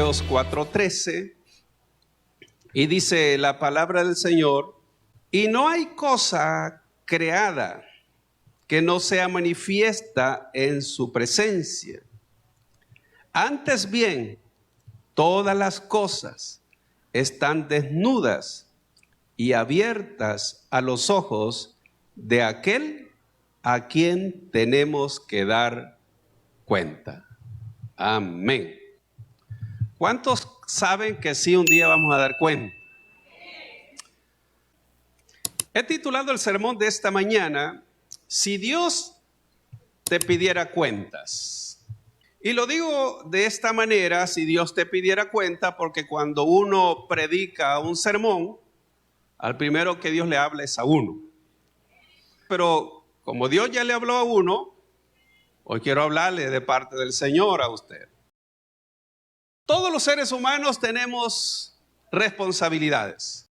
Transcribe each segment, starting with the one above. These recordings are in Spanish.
Hebreos 4:13, y dice la palabra del Señor: y no hay cosa creada que no sea manifiesta en su presencia. Antes bien, todas las cosas están desnudas y abiertas a los ojos de aquel a quien tenemos que dar cuenta. Amén. ¿Cuántos saben que sí un día vamos a dar cuenta? He titulado el sermón de esta mañana: si Dios te pidiera cuentas. Y lo digo de esta manera, si Dios te pidiera cuenta, porque cuando uno predica un sermón, al primero que Dios le habla es a uno. Pero como Dios ya le habló a uno, hoy quiero hablarle de parte del Señor a usted. Todos los seres humanos tenemos responsabilidades.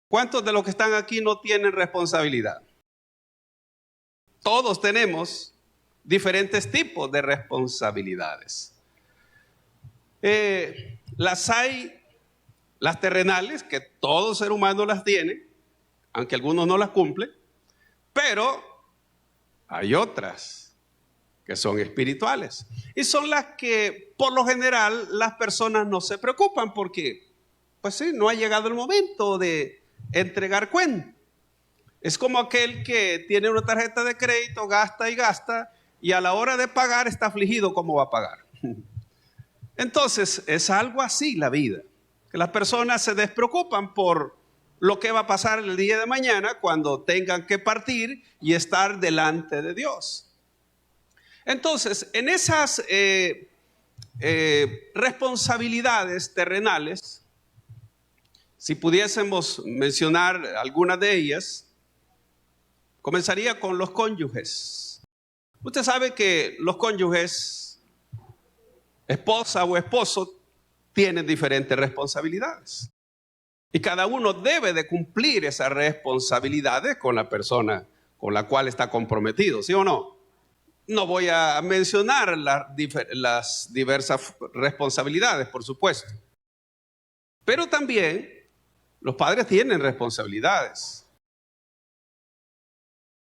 ¿Cuántos de los que están aquí no tienen responsabilidad? Todos tenemos diferentes tipos de responsabilidades. Las terrenales, que todo ser humano las tiene, aunque algunos no las cumplen, pero hay otras que son espirituales. Y son las que, por lo general, las personas no se preocupan porque, pues sí, no ha llegado el momento de entregar cuenta. Es como aquel que tiene una tarjeta de crédito, gasta y gasta, y a la hora de pagar está afligido cómo va a pagar. Entonces, es algo así la vida, que las personas se despreocupan por lo que va a pasar el día de mañana cuando tengan que partir y estar delante de Dios. Entonces, en esas responsabilidades terrenales, si pudiésemos mencionar algunas de ellas, comenzaría con los cónyuges. Usted sabe que los cónyuges, esposa o esposo, tienen diferentes responsabilidades. Y cada uno debe de cumplir esas responsabilidades con la persona con la cual está comprometido, ¿sí o no? No voy a mencionar las diversas responsabilidades, por supuesto. Pero también los padres tienen responsabilidades.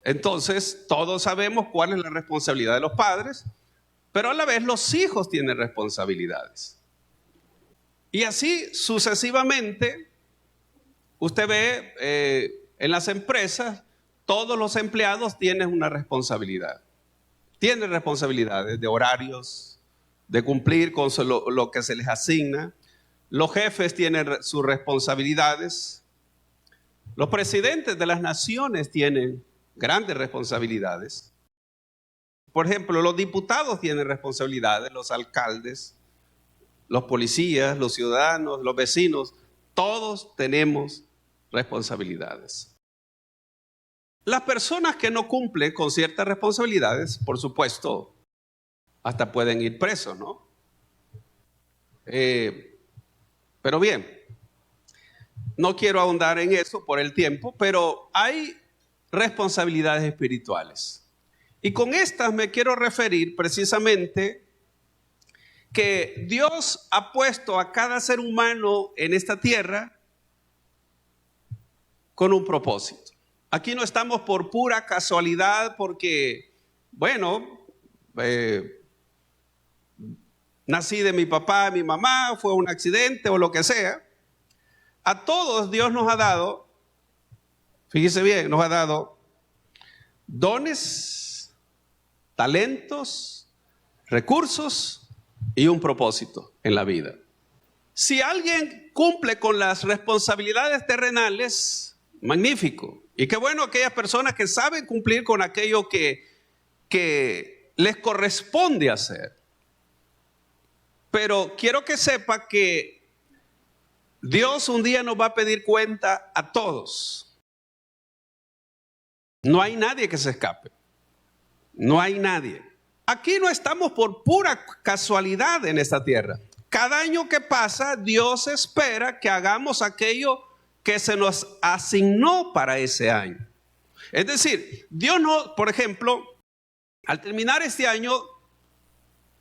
Entonces, todos sabemos cuál es la responsabilidad de los padres, pero a la vez los hijos tienen responsabilidades. Y así sucesivamente, usted ve en las empresas, todos los empleados tienen una responsabilidad. Tienen responsabilidades de horarios, de cumplir con lo que se les asigna. Los jefes tienen sus responsabilidades. Los presidentes de las naciones tienen grandes responsabilidades. Por ejemplo, los diputados tienen responsabilidades, los alcaldes, los policías, los ciudadanos, los vecinos, todos tenemos responsabilidades. Las personas que no cumplen con ciertas responsabilidades, por supuesto, hasta pueden ir presos, ¿no? Pero bien, no quiero ahondar en eso por el tiempo, pero hay responsabilidades espirituales. Y con estas me quiero referir precisamente que Dios ha puesto a cada ser humano en esta tierra con un propósito. Aquí no estamos por pura casualidad porque, bueno, nací de mi papá, mi mamá, fue un accidente o lo que sea. A todos Dios nos ha dado, fíjese bien, nos ha dado dones, talentos, recursos y un propósito en la vida. Si alguien cumple con las responsabilidades terrenales, magnífico. Y qué bueno aquellas personas que saben cumplir con aquello que les corresponde hacer. Pero quiero que sepa que Dios un día nos va a pedir cuenta a todos. No hay nadie que se escape. No hay nadie. Aquí no estamos por pura casualidad en esta tierra. Cada año que pasa, Dios espera que hagamos aquello que se nos asignó para ese año. Es decir, Dios no, por ejemplo, al terminar este año,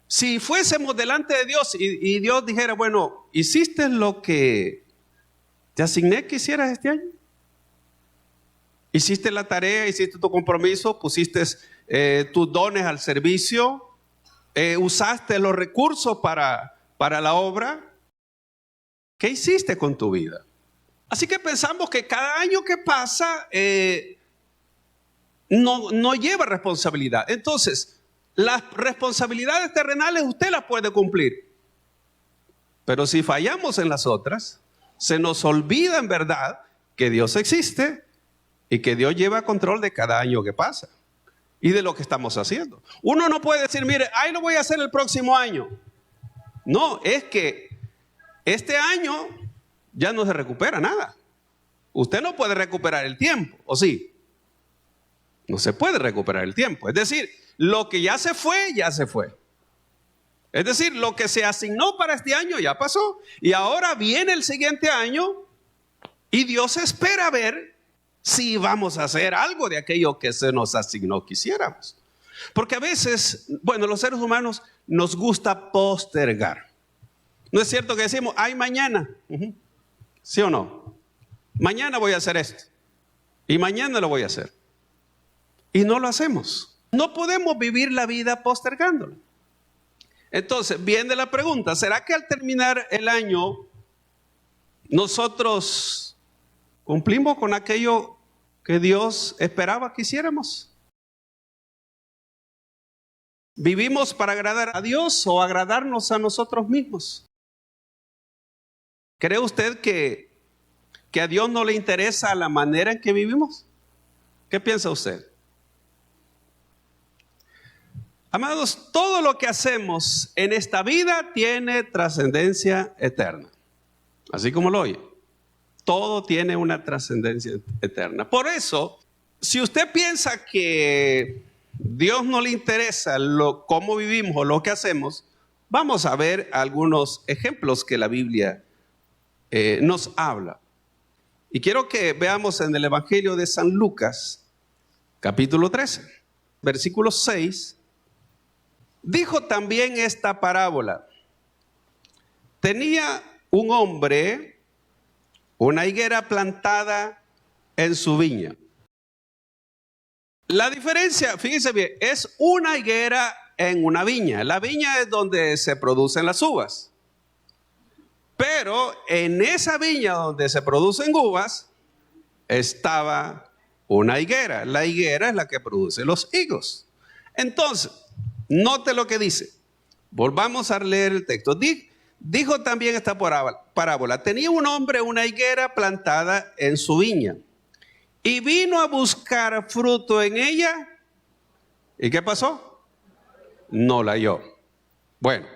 Si fuésemos delante de Dios y Dios dijera, bueno, ¿hiciste lo que te asigné que hicieras este año? ¿Hiciste la tarea? ¿Hiciste tu compromiso? ¿Pusiste tus dones al servicio? ¿Usaste los recursos para la obra? ¿Qué hiciste con tu vida? Así que pensamos que cada año que pasa no lleva responsabilidad. Entonces, las responsabilidades terrenales usted las puede cumplir. Pero si fallamos en las otras, se nos olvida en verdad que Dios existe y que Dios lleva control de cada año que pasa y de lo que estamos haciendo. Uno no puede decir, mire, ahí lo voy a hacer el próximo año. No, es que este año ya no se recupera nada. Usted no puede recuperar el tiempo, ¿o sí? No se puede recuperar el tiempo. Es decir, lo que ya se fue, ya se fue. Es decir, lo que se asignó para este año ya pasó. Y ahora viene el siguiente año y Dios espera ver si vamos a hacer algo de aquello que se nos asignó que hiciéramos. Porque a veces, bueno, los seres humanos nos gusta postergar. ¿No es cierto que decimos, ay, mañana? ¿Sí o no? Mañana voy a hacer esto. Y mañana lo voy a hacer. Y no lo hacemos. No podemos vivir la vida postergándolo. Entonces, viene la pregunta, ¿será que al terminar el año nosotros cumplimos con aquello que Dios esperaba que hiciéramos? ¿Vivimos para agradar a Dios o agradarnos a nosotros mismos? ¿Cree usted que a Dios no le interesa la manera en que vivimos? ¿Qué piensa usted? Amados, todo lo que hacemos en esta vida tiene trascendencia eterna. Así como lo oye. Todo tiene una trascendencia eterna. Por eso, si usted piensa que Dios no le interesa cómo vivimos o lo que hacemos, vamos a ver algunos ejemplos que la Biblia nos habla. Y quiero que veamos en el Evangelio de San Lucas, capítulo 13, versículo 6. Dijo también esta parábola. Tenía un hombre una higuera plantada en su viña. La diferencia, fíjense bien, es una higuera en una viña. La viña es donde se producen las uvas. Pero en esa viña donde se producen uvas, estaba una higuera. La higuera es la que produce los higos. Entonces, note lo que dice. Volvamos a leer el texto. Dijo también esta parábola. Tenía un hombre una higuera plantada en su viña y vino a buscar fruto en ella. ¿Y qué pasó? No la halló. Bueno,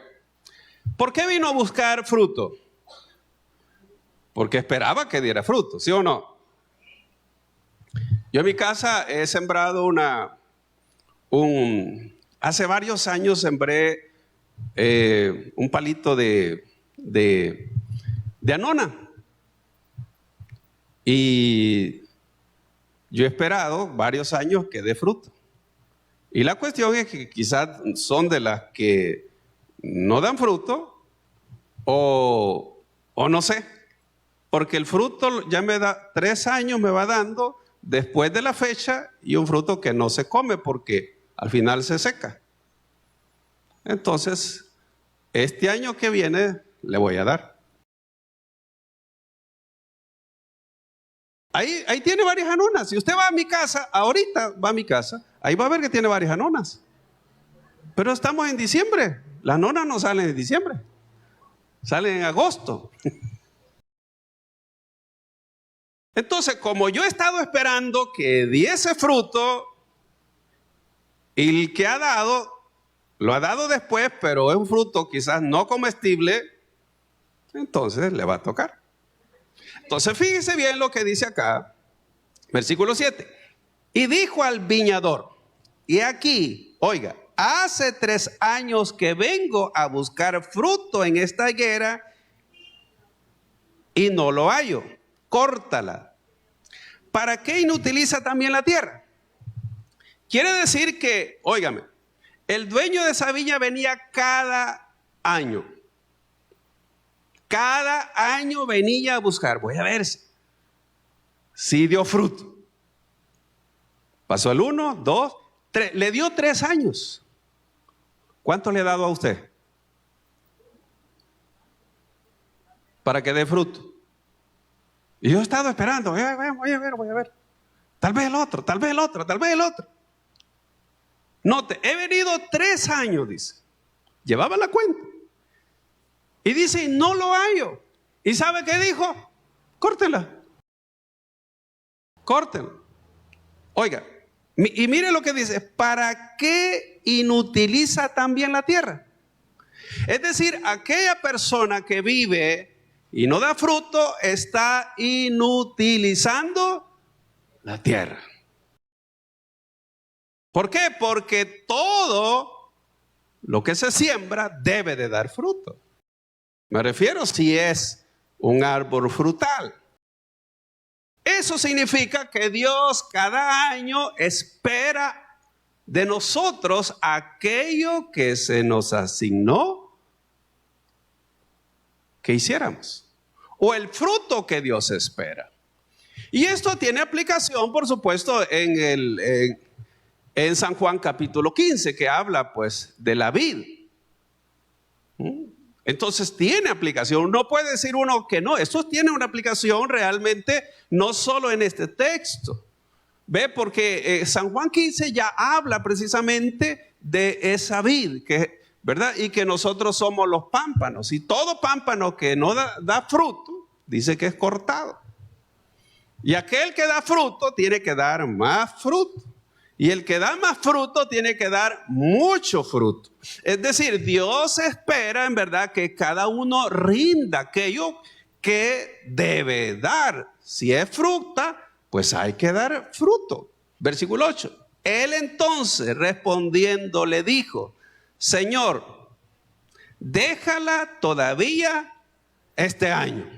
¿por qué vino a buscar fruto? Porque esperaba que diera fruto, ¿sí o no? Yo en mi casa he sembrado hace varios años sembré un palito de anona. Y yo he esperado varios años que dé fruto. Y la cuestión es que quizás son de las que no dan fruto o no sé. Porque el fruto ya me da 3 años, me va dando después de la fecha y un fruto que no se come porque al final se seca. Entonces, este año que viene le voy a dar. Ahí tiene varias anonas. Si usted va a mi casa, ahorita va a mi casa, ahí va a ver que tiene varias anonas. Pero estamos en diciembre. Las anonas no salen en diciembre. Salen en agosto. Entonces, como yo he estado esperando que diese fruto, y el que ha dado, lo ha dado después, pero es un fruto quizás no comestible, entonces le va a tocar. Entonces, fíjese bien lo que dice acá, versículo 7. Y dijo al viñador, y aquí, oiga, hace 3 años que vengo a buscar fruto en esta higuera y no lo hallo. Córtala. ¿Para qué inutiliza también la tierra? Quiere decir que, óigame, El dueño de esa viña venía cada año. Cada año venía a buscar. Voy a ver si dio fruto. Pasó el 1, 2, 3. Le dio 3 años. ¿Cuánto le ha dado a usted? Para que dé fruto. Y yo he estado esperando. Voy a ver. Tal vez el otro, tal vez el otro, tal vez el otro. Note, he venido 3 años, dice. Llevaba la cuenta. Y dice, no lo hallo. ¿Y sabe qué dijo? Córtela. Córtela. Oiga, y mire lo que dice. ¿Para qué inutiliza también la tierra? Es decir, aquella persona que vive y no da fruto está inutilizando la tierra. ¿Por qué? Porque todo lo que se siembra debe de dar fruto. Me refiero si es un árbol frutal. Eso significa que Dios cada año espera de nosotros aquello que se nos asignó que hiciéramos, o el fruto que Dios espera. Y esto tiene aplicación, por supuesto, en San Juan capítulo 15, que habla pues de la vid. Entonces tiene aplicación. No puede decir uno que no. Esto tiene una aplicación realmente no solo en este texto. ¿Ve? Porque San Juan 15 ya habla precisamente de esa vid, ¿verdad? Y que nosotros somos los pámpanos. Y todo pámpano que no da fruto, dice que es cortado. Y aquel que da fruto tiene que dar más fruto. Y el que da más fruto tiene que dar mucho fruto. Es decir, Dios espera en verdad que cada uno rinda aquello que debe dar. Si es fruta, pues hay que dar fruto. Versículo 8. Él entonces respondiendo le dijo, Señor, déjala todavía este año.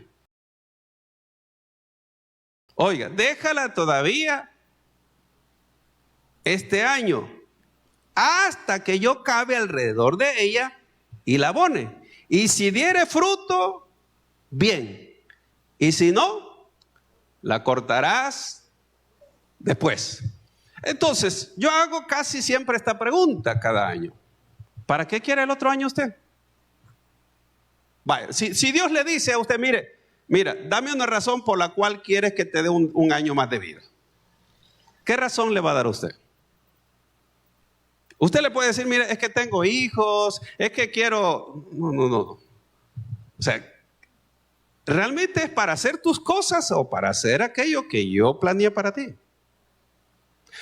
Oiga, déjala todavía este año, hasta que yo cabe alrededor de ella y la abone. Y si diere fruto, bien. Y si no, la cortarás después. Entonces, yo hago casi siempre esta pregunta cada año. ¿Para qué quiere el otro año usted? Vaya, si Dios le dice a usted, mira, dame una razón por la cual quieres que te dé un año más de vida. ¿Qué razón le va a dar a usted? Usted le puede decir, mire, es que tengo hijos, es que quiero... No. O sea, ¿realmente es para hacer tus cosas o para hacer aquello que yo planeé para ti?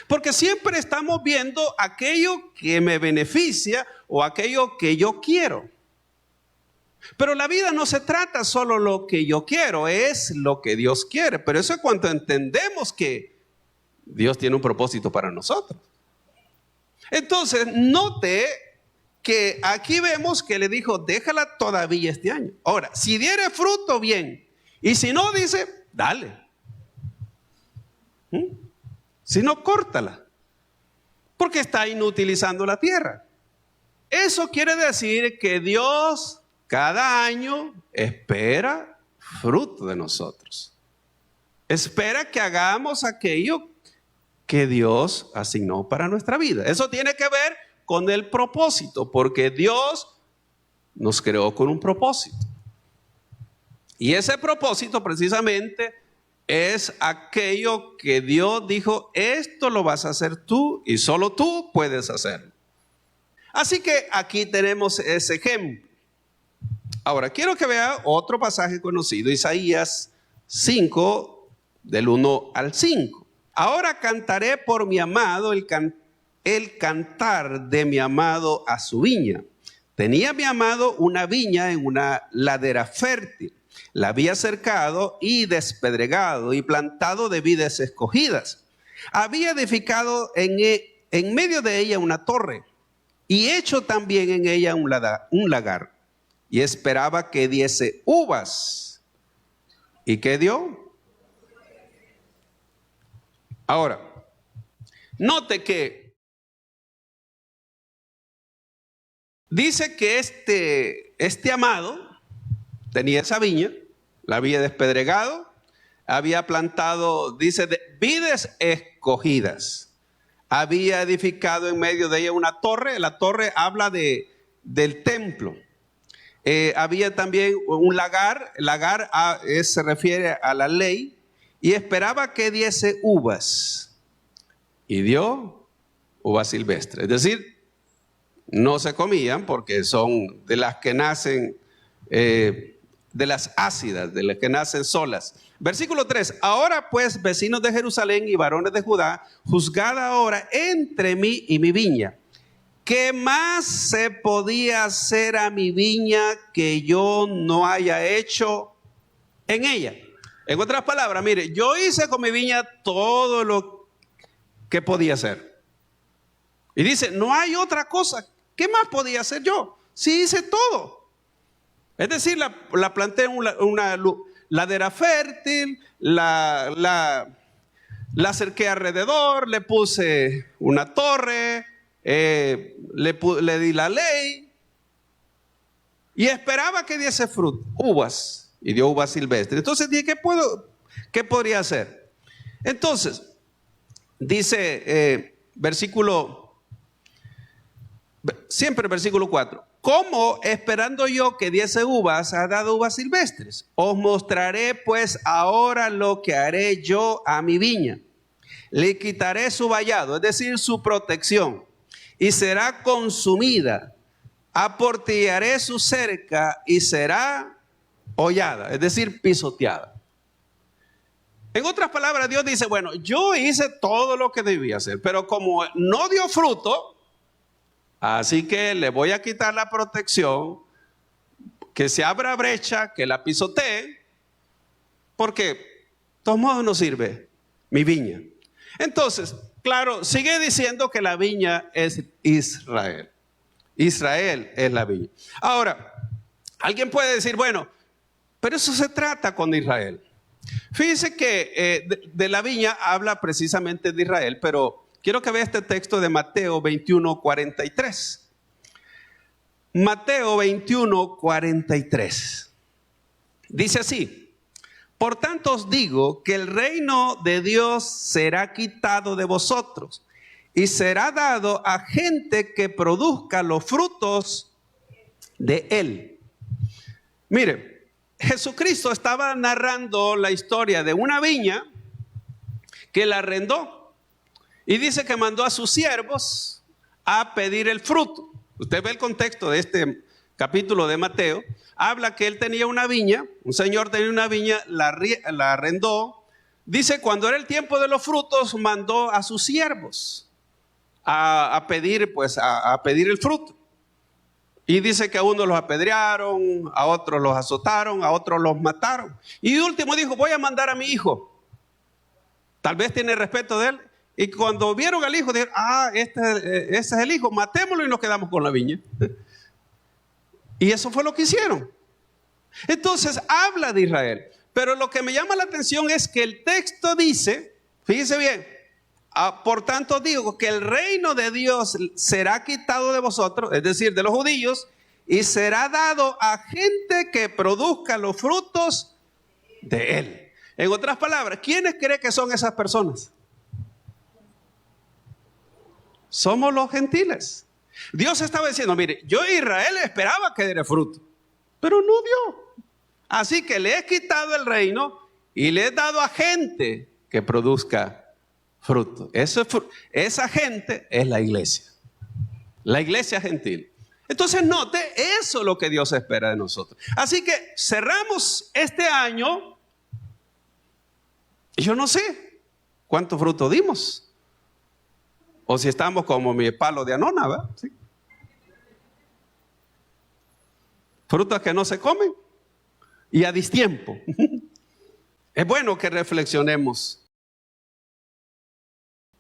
Porque siempre estamos viendo aquello que me beneficia o aquello que yo quiero. Pero la vida no se trata solo lo que yo quiero, es lo que Dios quiere. Pero eso es cuando entendemos que Dios tiene un propósito para nosotros. Entonces, note que aquí vemos que le dijo, déjala todavía este año. Ahora, si diere fruto, bien. Y si no, dice, dale. Si no, córtala. Porque está inutilizando la tierra. Eso quiere decir que Dios cada año espera fruto de nosotros. Espera que hagamos aquello que Dios asignó para nuestra vida. Eso tiene que ver con el propósito, porque Dios nos creó con un propósito. Y ese propósito precisamente es aquello que Dios dijo, esto lo vas a hacer tú y solo tú puedes hacerlo. Así que aquí tenemos ese ejemplo. Ahora, quiero que vea otro pasaje conocido, Isaías 5, del 1 al 5. Ahora cantaré por mi amado el cantar de mi amado a su viña. Tenía mi amado una viña en una ladera fértil. La había cercado y despedregado y plantado de vides escogidas. Había edificado en medio de ella una torre y hecho también en ella un lagar. Y esperaba que diese uvas. ¿Y qué dio? Ahora, note que Dice que este amado tenía esa viña, la había despedregado, había plantado, dice, vides escogidas. Había edificado en medio de ella una torre. La torre habla del templo. Había también un lagar. El lagar se refiere a la ley. Y esperaba que diese uvas. Y dio uvas silvestres. Es decir, no se comían porque son de las que nacen, de las ácidas, de las que nacen solas. Versículo 3. Ahora pues, vecinos de Jerusalén y varones de Judá, juzgad ahora entre mí y mi viña. ¿Qué más se podía hacer a mi viña que yo no haya hecho en ella? En otras palabras, mire, yo hice con mi viña todo lo que podía hacer. Y dice, no hay otra cosa. ¿Qué más podía hacer yo? Sí hice todo. Es decir, la planté en una ladera fértil, la cerqué alrededor, le puse una torre, le di la ley y esperaba que diese fruto, uvas, y dio uvas silvestres. Entonces dije, ¿qué podría hacer? Entonces, dice siempre versículo 4. ¿Cómo, esperando yo que diese uvas, ha dado uvas silvestres? Os mostraré pues ahora lo que haré yo a mi viña. Le quitaré su vallado, es decir, su protección, y será consumida. Aportillaré su cerca y será hollada, es decir, pisoteada. En otras palabras, Dios dice, bueno, yo hice todo lo que debía hacer, pero como no dio fruto, así que le voy a quitar la protección, que se abra brecha, que la pisotee, porque de todos modos no sirve mi viña. Entonces, claro, sigue diciendo que la viña es Israel. Israel es la viña. Ahora, alguien puede decir, bueno, pero eso se trata con Israel. Fíjense que de la viña habla precisamente de Israel, pero quiero que vea este texto de Mateo 21:43. Mateo 21:43. Dice así: por tanto os digo que el reino de Dios será quitado de vosotros y será dado a gente que produzca los frutos de él. Mire, Jesucristo estaba narrando la historia de una viña que la arrendó y dice que mandó a sus siervos a pedir el fruto. Usted ve el contexto de este capítulo de Mateo. Habla que él tenía una viña, un señor tenía una viña, la arrendó. Dice, cuando era el tiempo de los frutos, mandó a sus siervos a pedir el fruto. Y dice que a unos los apedrearon, a otros los azotaron, a otros los mataron. Y de último dijo, voy a mandar a mi hijo. Tal vez tiene respeto de él. Y cuando vieron al hijo, dijeron, ese es el hijo, matémoslo y nos quedamos con la viña. Y eso fue lo que hicieron. Entonces habla de Israel. Pero lo que me llama la atención es que el texto dice, fíjense bien, por tanto digo que el reino de Dios será quitado de vosotros, es decir, de los judíos, y será dado a gente que produzca los frutos de él. En otras palabras, ¿quiénes creen que son esas personas? Somos los gentiles. Dios estaba diciendo, mire, yo Israel esperaba que diera fruto, pero no dio. Así que le he quitado el reino y le he dado a gente que produzca fruto. Esa gente es la iglesia gentil. Entonces note, eso es lo que Dios espera de nosotros. Así que cerramos este año y yo no sé cuánto fruto dimos. O si estamos como mi palo de Anona, ¿verdad? ¿Sí? Frutas que no se comen y a distiempo. Es bueno que reflexionemos.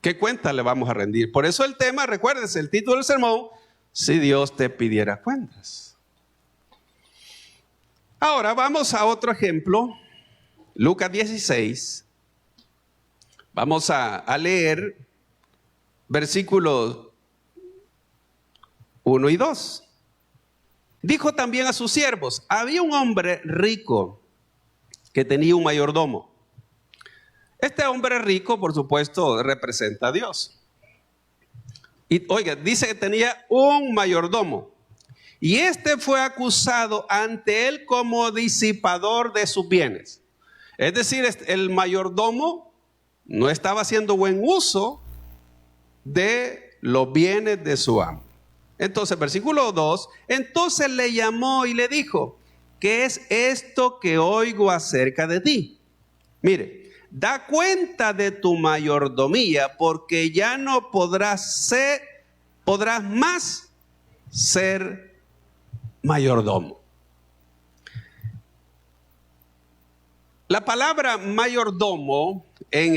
¿Qué cuenta le vamos a rendir? Por eso el tema, recuérdense, el título del sermón, si Dios te pidiera cuentas. Ahora vamos a otro ejemplo, Lucas 16. Vamos a leer versículos 1 y 2. Dijo también a sus siervos: había un hombre rico que tenía un mayordomo. Este hombre rico, por supuesto, representa a Dios. Y oiga, dice que tenía un mayordomo. Y este fue acusado ante él como disipador de sus bienes. Es decir, el mayordomo no estaba haciendo buen uso de los bienes de su amo. Entonces, versículo 2, entonces le llamó y le dijo: ¿qué es esto que oigo acerca de ti? Mire, da cuenta de tu mayordomía, porque ya no podrás más ser mayordomo. La palabra mayordomo en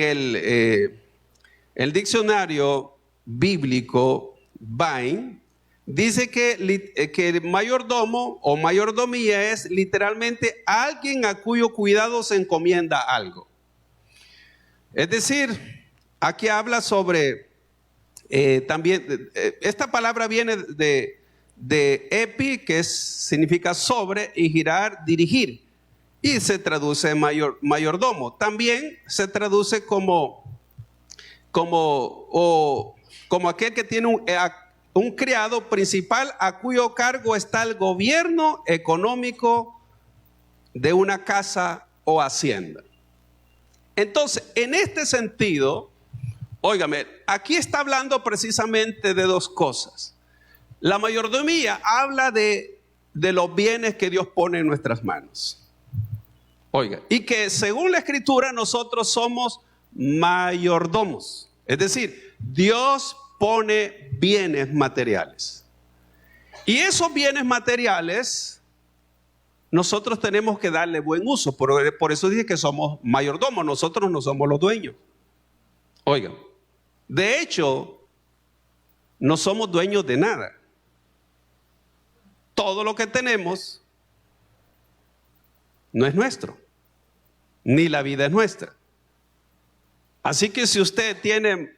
el diccionario bíblico Vine dice que mayordomo o mayordomía es literalmente alguien a cuyo cuidado se encomienda algo. Es decir, aquí habla sobre también, esta palabra viene de epi, que significa sobre, y girar, dirigir. Y se traduce mayordomo. También se traduce como aquel que tiene un criado principal a cuyo cargo está el gobierno económico de una casa o hacienda. Entonces, en este sentido, óigame, aquí está hablando precisamente de dos cosas. La mayordomía habla de los bienes que Dios pone en nuestras manos. Oiga, y que según la Escritura nosotros somos mayordomos. Es decir, Dios pone bienes materiales. Y esos bienes materiales nosotros tenemos que darle buen uso. Por eso dije que somos mayordomos. Nosotros no somos los dueños. Oigan, de hecho, no somos dueños de nada. Todo lo que tenemos no es nuestro, ni la vida es nuestra. Así que si usted tiene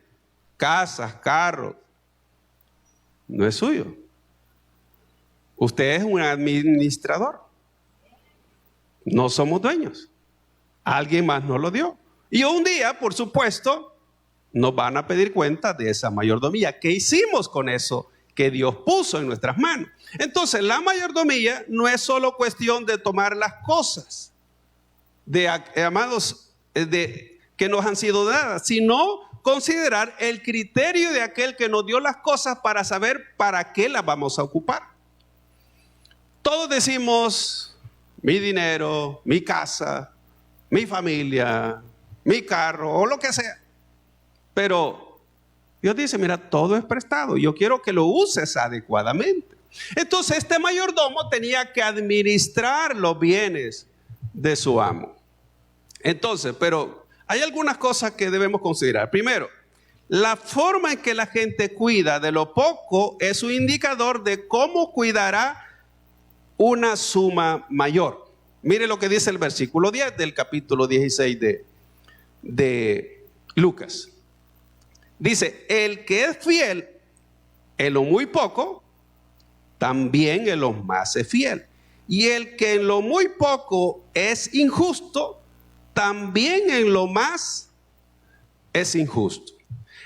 casas, carros, no es suyo. Usted es un administrador. No somos dueños. Alguien más nos lo dio. Y un día, por supuesto, nos van a pedir cuenta de esa mayordomía. ¿Qué hicimos con eso que Dios puso en nuestras manos? Entonces, la mayordomía no es solo cuestión de tomar las cosas, amados, que nos han sido dadas, sino considerar el criterio de aquel que nos dio las cosas para saber para qué las vamos a ocupar. Todos decimos: mi dinero, mi casa, mi familia, mi carro o lo que sea. Pero Dios dice: mira, todo es prestado. Yo quiero que lo uses adecuadamente. Entonces este mayordomo tenía que administrar los bienes de su amo. Entonces, pero hay algunas cosas que debemos considerar. Primero, la forma en que la gente cuida de lo poco es un indicador de cómo cuidará una suma mayor. Mire lo que dice el versículo 10 del capítulo 16 de Lucas. Dice: el que es fiel en lo muy poco, también en lo más es fiel. Y el que en lo muy poco es injusto, también en lo más es injusto.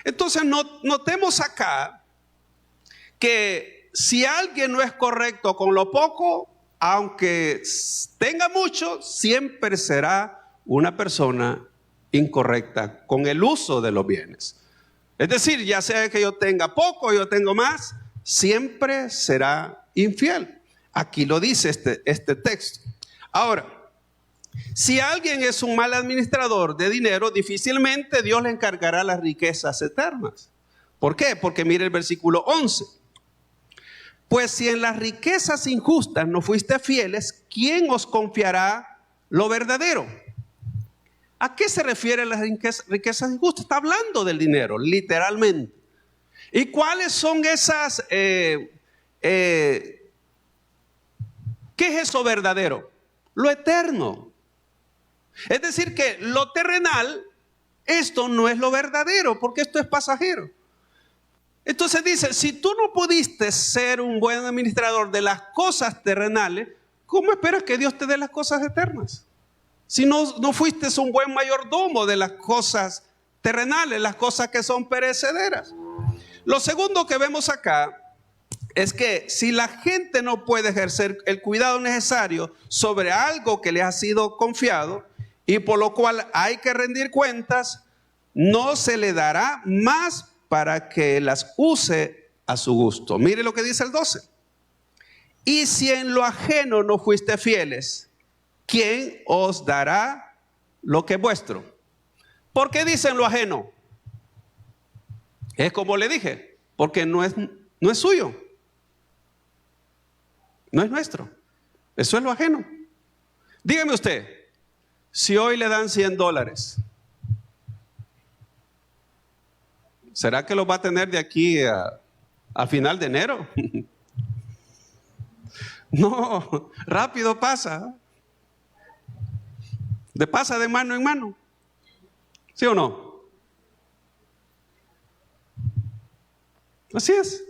Entonces notemos acá que si alguien no es correcto con lo poco, aunque tenga mucho, siempre será una persona incorrecta con el uso de los bienes. Es decir, ya sea que yo tenga poco o yo tengo más, siempre será infiel. Aquí lo dice este texto. Ahora, si alguien es un mal administrador de dinero, difícilmente Dios le encargará las riquezas eternas. ¿Por qué? Porque mire el versículo 11. Pues si en las riquezas injustas no fuiste fieles, ¿quién os confiará lo verdadero? ¿A qué se refiere las riquezas injustas? Está hablando del dinero, literalmente. ¿Y cuáles son esas? ¿Qué es eso verdadero? Lo eterno. Es decir, que lo terrenal, esto no es lo verdadero, porque esto es pasajero. Entonces dice, si tú no pudiste ser un buen administrador de las cosas terrenales, ¿cómo esperas que Dios te dé las cosas eternas? Si no fuiste un buen mayordomo de las cosas terrenales, las cosas que son perecederas. Lo segundo que vemos acá es que si la gente no puede ejercer el cuidado necesario sobre algo que le ha sido confiado y por lo cual hay que rendir cuentas, no se le dará más para que las use a su gusto. Mire lo que dice el 12. Y si en lo ajeno no fuiste fieles, ¿quién os dará lo que es vuestro? ¿Por qué dice en lo ajeno? Es como le dije, porque no es suyo. No es nuestro. Eso es lo ajeno. Dígame usted, si hoy le dan $100, ¿será que los va a tener de aquí a final de enero? No, rápido pasa. Pasa de mano en mano. ¿Sí o no? Así es.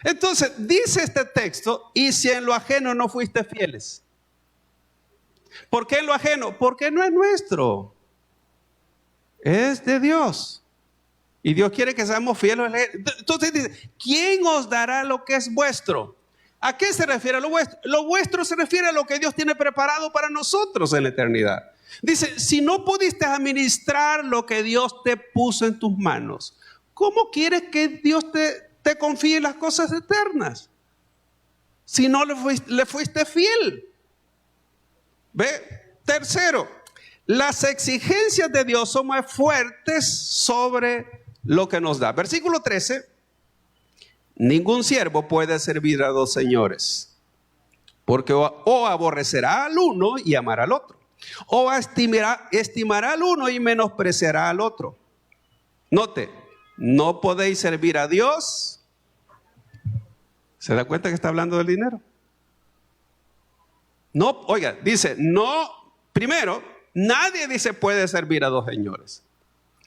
Entonces, dice este texto, y si en lo ajeno no fuiste fieles. ¿Por qué en lo ajeno? Porque no es nuestro. Es de Dios. Y Dios quiere que seamos fieles. Entonces dice, ¿quién os dará lo que es vuestro? ¿A qué se refiere lo vuestro? Lo vuestro se refiere a lo que Dios tiene preparado para nosotros en la eternidad. Dice, si no pudiste administrar lo que Dios te puso en tus manos, ¿cómo quieres que Dios te confíe las cosas eternas? Si no le fuiste fiel. ¿Ve? Tercero, las exigencias de Dios son más fuertes sobre lo que nos da. Versículo 13. Ningún siervo puede servir a dos señores, porque o aborrecerá al uno y amará al otro, o estimará al uno y menospreciará al otro. Note, no podéis servir a Dios. ¿Se da cuenta que está hablando del dinero? No, oiga, dice, no, primero, nadie dice puede servir a dos señores.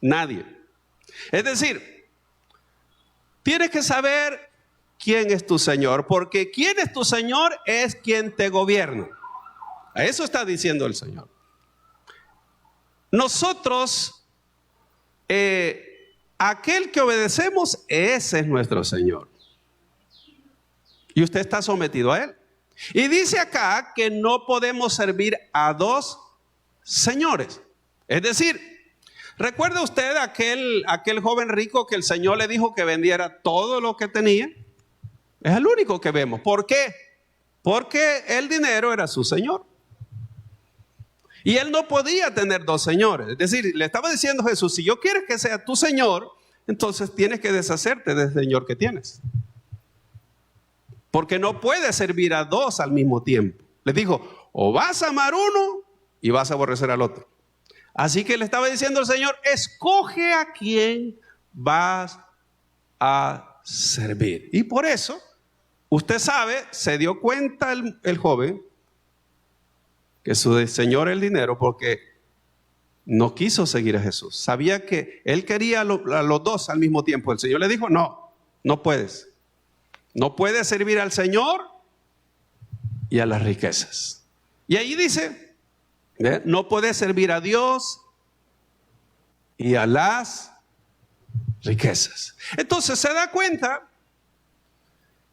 Nadie. Es decir, tienes que saber quién es tu Señor, porque quién es tu Señor es quien te gobierna. A eso está diciendo el Señor. Nosotros, aquel que obedecemos, ese es nuestro Señor. Y usted está sometido a Él. Y dice acá que no podemos servir a dos señores. Es decir, ¿recuerda usted aquel joven rico que el Señor le dijo que vendiera todo lo que tenía? Es el único que vemos. ¿Por qué? Porque el dinero era su Señor. Y él no podía tener dos señores. Es decir, le estaba diciendo Jesús, si yo quieres que sea tu Señor, entonces tienes que deshacerte del Señor que tienes. Porque no puedes servir a dos al mismo tiempo. Les dijo, o vas a amar uno y vas a aborrecer al otro. Así que le estaba diciendo el Señor, escoge a quién vas a servir. Y por eso, usted sabe, se dio cuenta el joven que su Señor es el dinero porque no quiso seguir a Jesús. Sabía que él quería a los dos al mismo tiempo. El Señor le dijo, no puedes. No puedes servir al Señor y a las riquezas. Y ahí dice, no puedes servir a Dios y a las riquezas. Entonces se da cuenta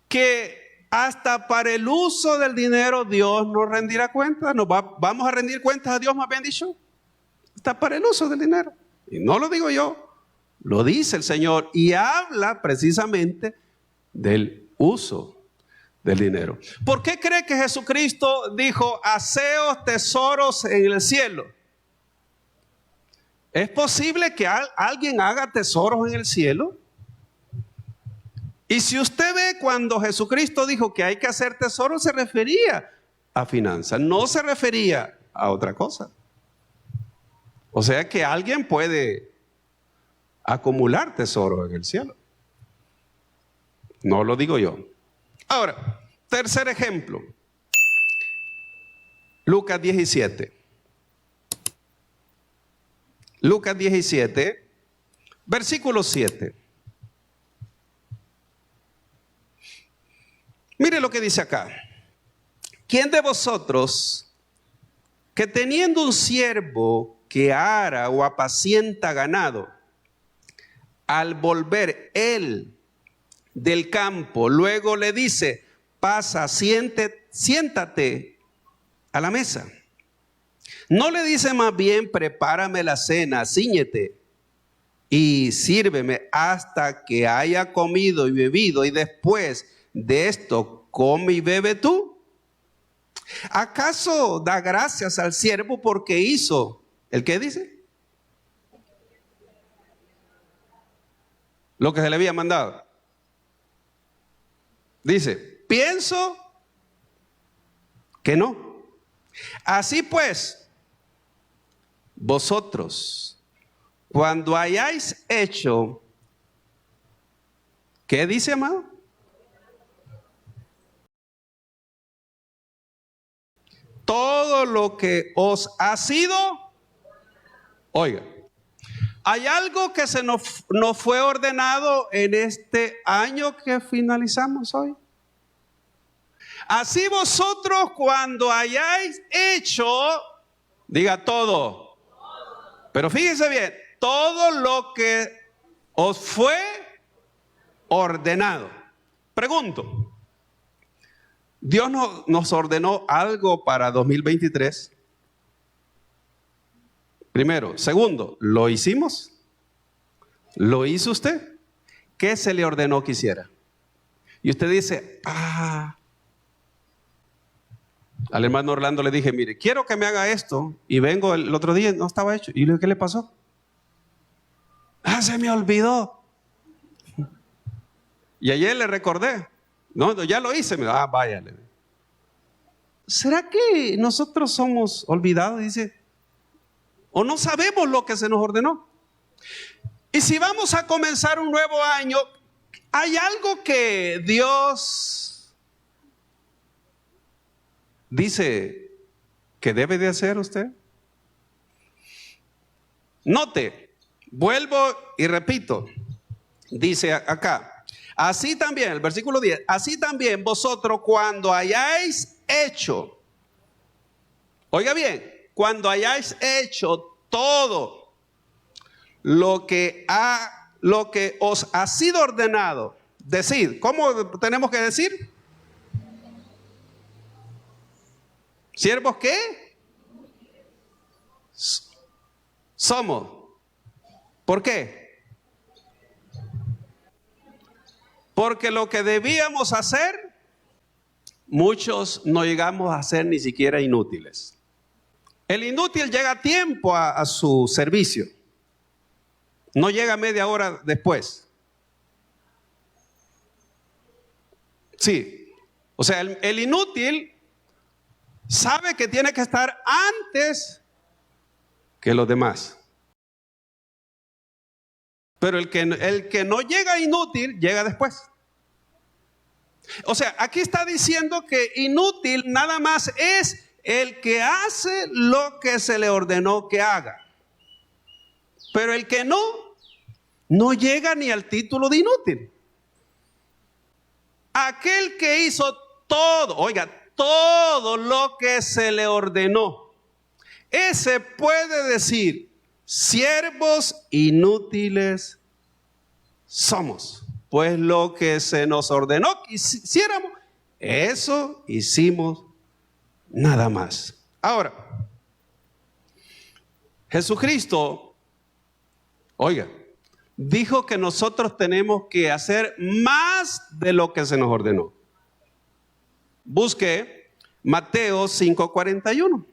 que hasta para el uso del dinero Dios nos rendirá cuenta. Vamos a rendir cuentas a Dios, más bien dicho. Hasta para el uso del dinero. Y no lo digo yo, lo dice el Señor y habla precisamente del uso del dinero. ¿Por qué cree que Jesucristo dijo, haceos tesoros en el cielo? ¿Es posible que alguien haga tesoros en el cielo? Y si usted ve cuando Jesucristo dijo que hay que hacer tesoros, se refería a finanzas, no se refería a otra cosa. O sea que alguien puede acumular tesoros en el cielo. No lo digo yo. Ahora, tercer ejemplo. Lucas 17. Lucas 17, versículo 7. Mire lo que dice acá. ¿Quién de vosotros, que teniendo un siervo que ara o apacienta ganado, al volver él del campo, luego le dice, pasa, siéntate a la mesa? ¿No le dice más bien, prepárame la cena, cíñete y sírveme hasta que haya comido y bebido, y después de esto come y bebe tú? ¿Acaso da gracias al siervo porque hizo el qué dice? Lo que se le había mandado. Dice, pienso que no. Así pues, vosotros, cuando hayáis hecho, ¿qué dice, amado? Todo lo que os ha sido, oiga, hay algo que nos fue ordenado en este año que finalizamos hoy. Así vosotros cuando hayáis hecho, diga todo, pero fíjense bien, todo lo que os fue ordenado. Pregunto, ¿Dios nos ordenó algo para 2023? Primero. Segundo, ¿lo hicimos? ¿Lo hizo usted? ¿Qué se le ordenó que hiciera? Y usted dice, al hermano Orlando le dije, mire, quiero que me haga esto. Y vengo el otro día, no estaba hecho. ¿Y qué le pasó? Se me olvidó. Y ayer le recordé. No, ya lo hice. Vaya. ¿Será que nosotros somos olvidados? Dice, o no sabemos lo que se nos ordenó. Y si vamos a comenzar un nuevo año, ¿hay algo que Dios dice que debe de hacer usted? Note, vuelvo y repito, dice acá, así también, el versículo 10, así también vosotros cuando hayáis hecho, oiga bien, cuando hayáis hecho todo lo que os ha sido ordenado, decid, ¿cómo tenemos que decir? ¿Siervos qué? Somos. ¿Por qué? Porque lo que debíamos hacer, muchos no llegamos a ser ni siquiera inútiles. El inútil llega a tiempo a su servicio. No llega media hora después. Sí. O sea, el inútil sabe que tiene que estar antes que los demás. Pero el que no llega inútil, llega después. O sea, aquí está diciendo que inútil nada más es el que hace lo que se le ordenó que haga. Pero el que no llega ni al título de inútil. Aquel que hizo todo, oiga, todo lo que se le ordenó, ese puede decir, siervos inútiles somos, pues lo que se nos ordenó que hiciéramos, eso hicimos nada más. Ahora, Jesucristo, oiga, dijo que nosotros tenemos que hacer más de lo que se nos ordenó. Busque Mateo 5:41.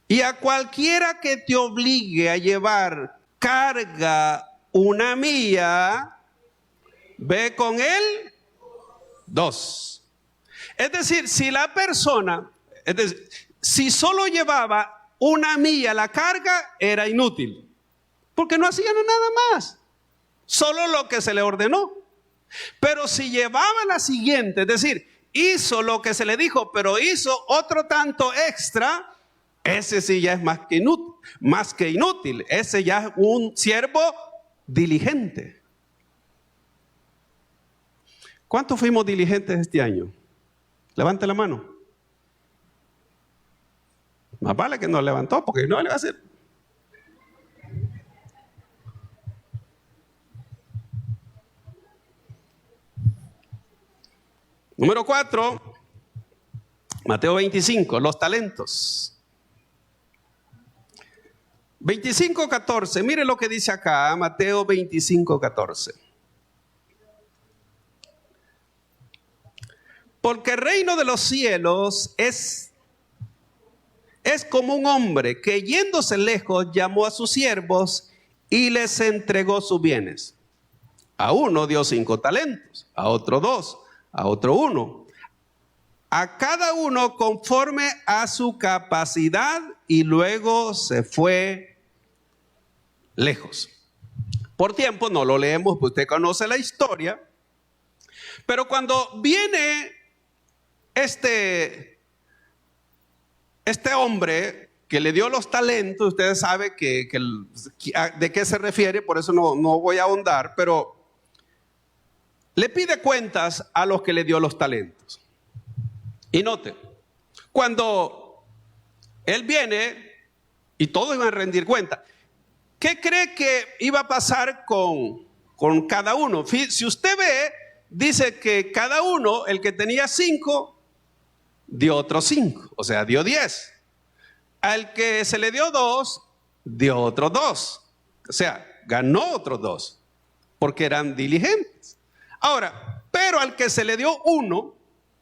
Y a cualquiera que te obligue a llevar carga una milla, ve con él 2. Es decir, si la persona, si solo llevaba una milla la carga, era inútil. Porque no hacían nada más. Solo lo que se le ordenó. Pero si llevaba la siguiente, es decir, hizo lo que se le dijo, pero hizo otro tanto extra, ese sí ya es más que inútil. Ese ya es un siervo diligente. ¿Cuántos fuimos diligentes este año? Levante la mano. Más vale que no levantó, porque no le va a hacer. Número 4, Mateo 25, los talentos. 25:14, mire lo que dice acá, Mateo 25:14. Porque el reino de los cielos es como un hombre que yéndose lejos llamó a sus siervos y les entregó sus bienes. A uno dio 5 talentos, a otro 2, a otro 1. A cada uno conforme a su capacidad, y luego se fue lejos. Por tiempo no lo leemos, pues usted conoce la historia. Pero cuando viene este hombre que le dio los talentos, ustedes saben de qué se refiere, por eso no voy a ahondar, pero le pide cuentas a los que le dio los talentos. Y note, cuando él viene y todos iban a rendir cuenta, ¿qué cree que iba a pasar con cada uno? Si usted ve, dice que cada uno, el que tenía 5, dio otros 5, o sea, dio 10. Al que se le dio 2, dio otros 2. O sea, ganó otros 2, porque eran diligentes. Ahora, pero al que se le dio 1,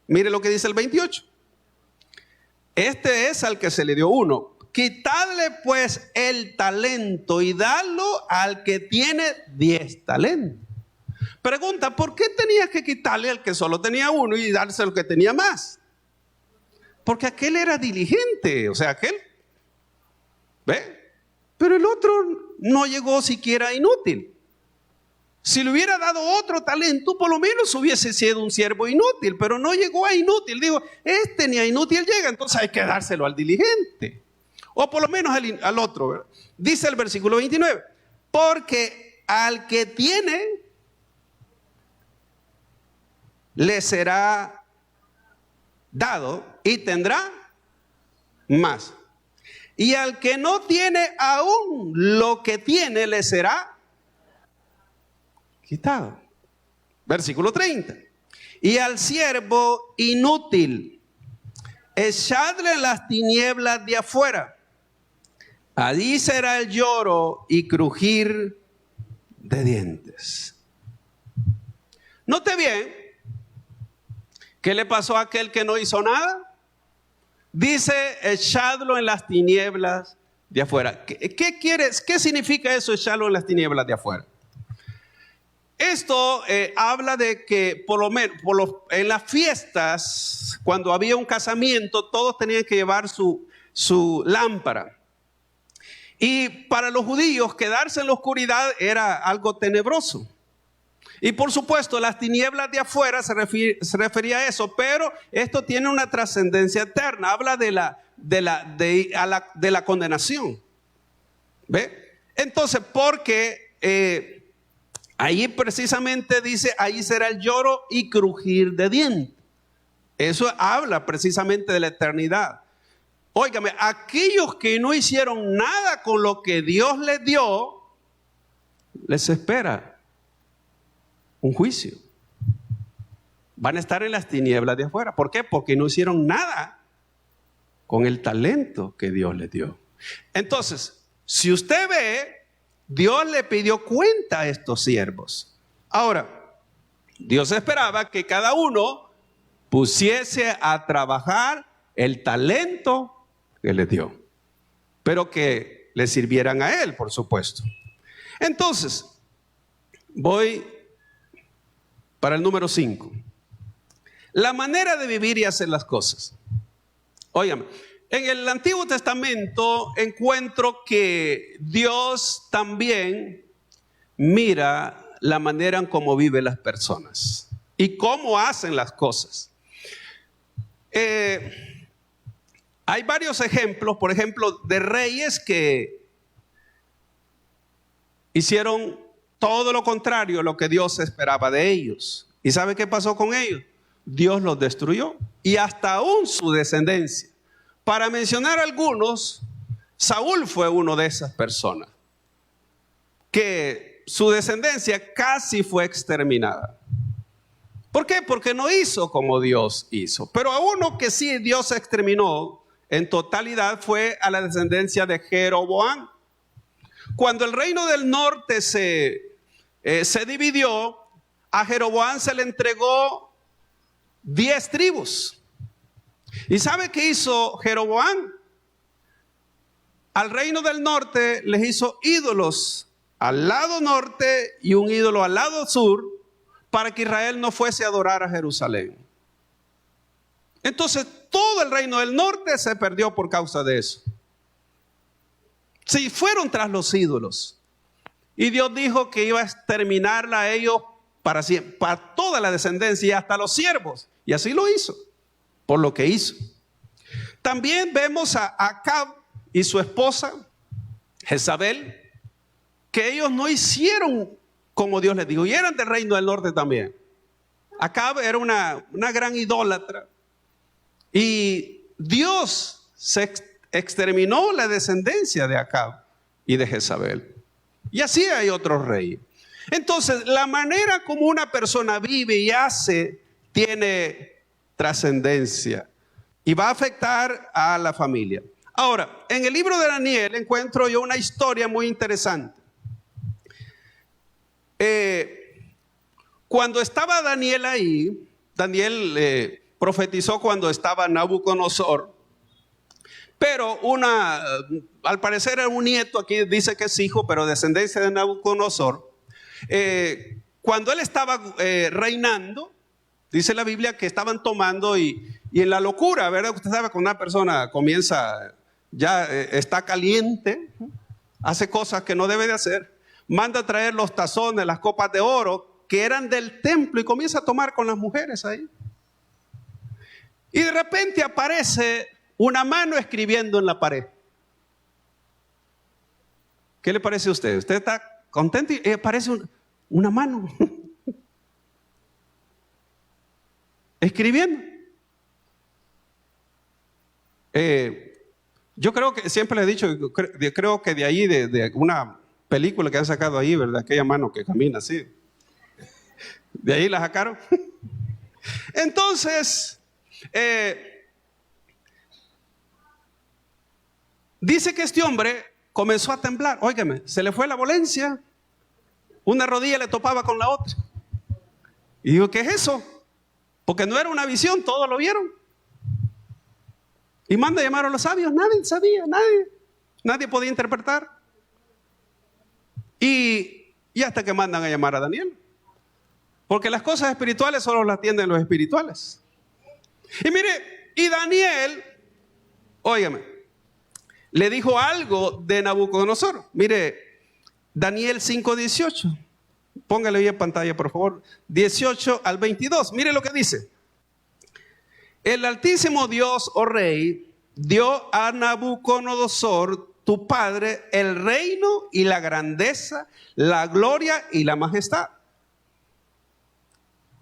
mire lo que dice el 28. Este es al que se le dio 1. Quitadle pues el talento y dadlo al que tiene 10 talentos. Pregunta, ¿por qué tenía que quitarle al que solo tenía 1 y darse al que tenía más? Porque aquel era diligente, o sea, aquel, ¿ve? Pero el otro no llegó siquiera inútil. Si le hubiera dado otro talento, por lo menos hubiese sido un siervo inútil, pero no llegó a inútil. Digo, este ni a inútil llega, entonces hay que dárselo al diligente. O por lo menos al otro, ¿verdad? Dice el versículo 29, porque al que tiene, le será dado y tendrá más. Y al que no tiene aún lo que tiene, le será quitado. Versículo 30. Y al siervo inútil, echadle en las tinieblas de afuera. Allí será el lloro y crujir de dientes. Note bien, ¿qué le pasó a aquel que no hizo nada? Dice, echadlo en las tinieblas de afuera. ¿Qué significa eso, echarlo en las tinieblas de afuera? Esto habla de que por lo menos en las fiestas, cuando había un casamiento, todos tenían que llevar su lámpara. Y para los judíos quedarse en la oscuridad era algo tenebroso. Y por supuesto las tinieblas de afuera se refería a eso, pero esto tiene una trascendencia eterna. Habla de la condenación. ¿Ve? Entonces, porque ahí precisamente dice, ahí será el lloro y crujir de dientes. Eso habla precisamente de la eternidad. Óigame, aquellos que no hicieron nada con lo que Dios les dio, les espera un juicio. Van a estar en las tinieblas de afuera. ¿Por qué? Porque no hicieron nada con el talento que Dios les dio. Entonces, si usted ve, Dios le pidió cuenta a estos siervos. Ahora, Dios esperaba que cada uno pusiese a trabajar el talento que les dio, pero que le sirvieran a Él, por supuesto. Entonces, voy para el número 5. La manera de vivir y hacer las cosas. Óigame, en el Antiguo Testamento encuentro que Dios también mira la manera en cómo viven las personas y cómo hacen las cosas. Hay varios ejemplos, por ejemplo, de reyes que hicieron todo lo contrario a lo que Dios esperaba de ellos. ¿Y sabe qué pasó con ellos? Dios los destruyó y hasta aún su descendencia. Para mencionar algunos, Saúl fue uno de esas personas que su descendencia casi fue exterminada. ¿Por qué? Porque no hizo como Dios hizo. Pero a uno que sí Dios exterminó en totalidad fue a la descendencia de Jeroboam. Cuando el reino del norte se dividió, a Jeroboam se le entregó 10 tribus. ¿Y sabe qué hizo Jeroboam? Al reino del norte les hizo ídolos al lado norte y un ídolo al lado sur, para que Israel no fuese a adorar a Jerusalén. Entonces todo el reino del norte se perdió por causa de eso. Sí, fueron tras los ídolos. Y Dios dijo que iba a exterminarla a ellos para siempre, para toda la descendencia y hasta los siervos. Y así lo hizo, por lo que hizo. También vemos a Acab y su esposa, Jezabel, que ellos no hicieron como Dios les dijo, y eran del reino del norte también. Acab era una gran idólatra, y Dios exterminó la descendencia de Acab y de Jezabel. Y así hay otros reyes. Entonces, la manera como una persona vive y hace tiene trascendencia y va a afectar a la familia. Ahora, en el libro de Daniel encuentro yo una historia muy interesante. Cuando estaba Daniel ahí, Daniel profetizó cuando estaba Nabucodonosor, pero al parecer era un nieto, aquí dice que es hijo, pero descendencia de Nabucodonosor. Cuando él estaba reinando, dice la Biblia que estaban tomando y en la locura, ¿verdad? Usted sabe, cuando una persona comienza, ya está caliente, hace cosas que no debe de hacer, manda a traer los tazones, las copas de oro que eran del templo y comienza a tomar con las mujeres ahí. Y de repente aparece una mano escribiendo en la pared. ¿Qué le parece a usted? ¿Usted está contento y aparece una mano escribiendo? Yo creo que, siempre le he dicho, creo que de ahí, de una película que han sacado ahí, ¿verdad? Aquella mano que camina así. De ahí la sacaron. Entonces, dice que este hombre comenzó a temblar. Óigame, se le fue la dolencia. Una rodilla le topaba con la otra. Y digo, ¿qué es eso? Porque no era una visión, todos lo vieron. Y manda a llamar a los sabios. Nadie sabía, nadie podía interpretar. Y hasta que mandan a llamar a Daniel. Porque las cosas espirituales solo las atienden los espirituales. Y mire, y Daniel, óigame, le dijo algo de Nabucodonosor. Mire, Daniel 5:18. Póngale ahí en pantalla, por favor. 18 al 22. Mire lo que dice. El Altísimo Dios, oh Rey, dio a Nabucodonosor, tu padre, el reino y la grandeza, la gloria y la majestad.